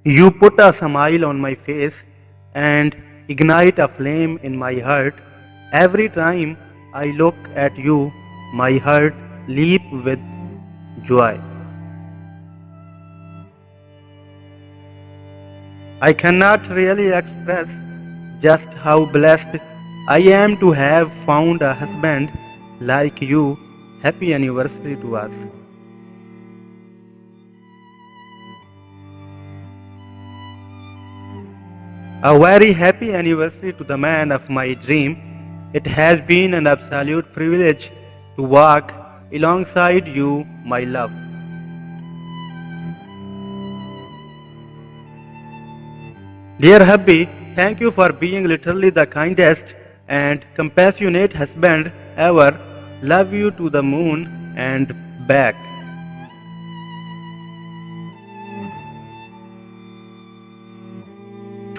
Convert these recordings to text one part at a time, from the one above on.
You put a smile on my face and ignite a flame in my heart. Every time I look at you, my heart leaps with joy. I cannot really express just how blessed I am to have found a husband like you. Happy anniversary to us. A very happy anniversary to the man of my dream. It has been an absolute privilege to walk alongside you, my love. Dear hubby, thank you for being literally the kindest and compassionate husband ever. Love you to the moon and back.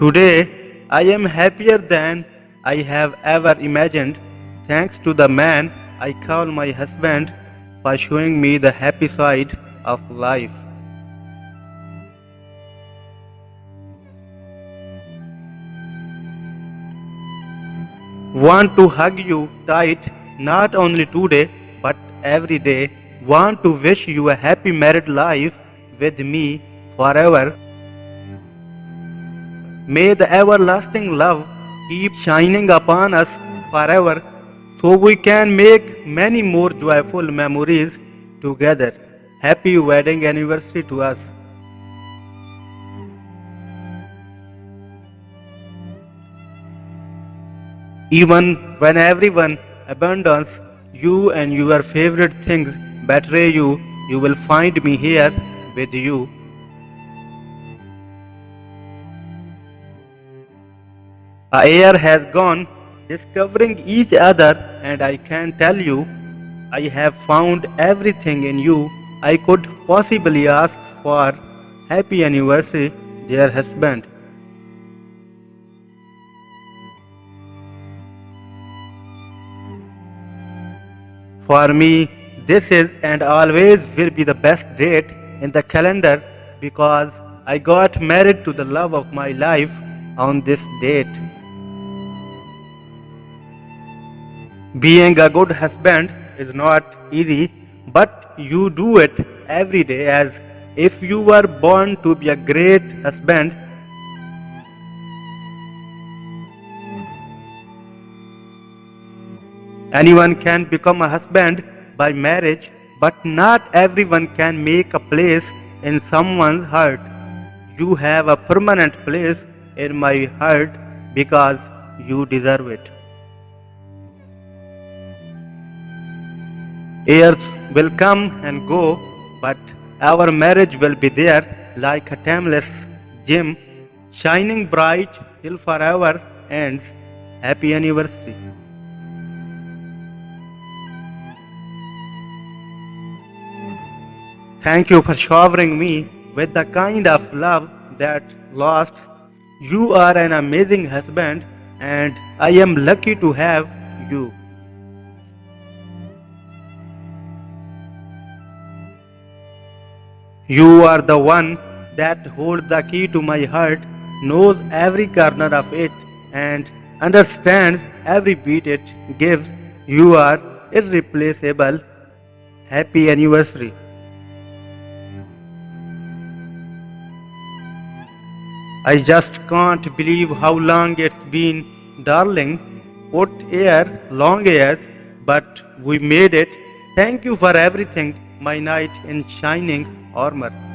Today, I am happier than I have ever imagined, thanks to the man I call my husband for showing me the happy side of life. Want to hug you tight, not only today, but every day. Want to wish you a happy married life with me forever. May the everlasting love keep shining upon us forever so we can make many more joyful memories together. Happy wedding anniversary to us. Even when everyone abandons you and your favorite things betray you, you will find me here with you. A year has gone discovering each other, and I can tell you, I have found everything in you I could possibly ask for. Happy anniversary, dear husband. For me, this is and always will be the best date in the calendar because I got married to the love of my life on this date. Being a good husband is not easy, but you do it every day as if you were born to be a great husband. Anyone can become a husband by marriage, but not everyone can make a place in someone's heart. You have a permanent place in my heart because you deserve it. Years will come and go, but our marriage will be there like a timeless gem, shining bright till forever ends. Happy anniversary. Thank you for showering me with the kind of love that lasts. You are an amazing husband, and I am lucky to have you. You are the one that holds the key to my heart, knows every corner of it, and understands every beat it gives. You are irreplaceable. Happy anniversary. I just can't believe how long it's been, darling. Put long years, but we made it. Thank you for everything, my knight in shining armor.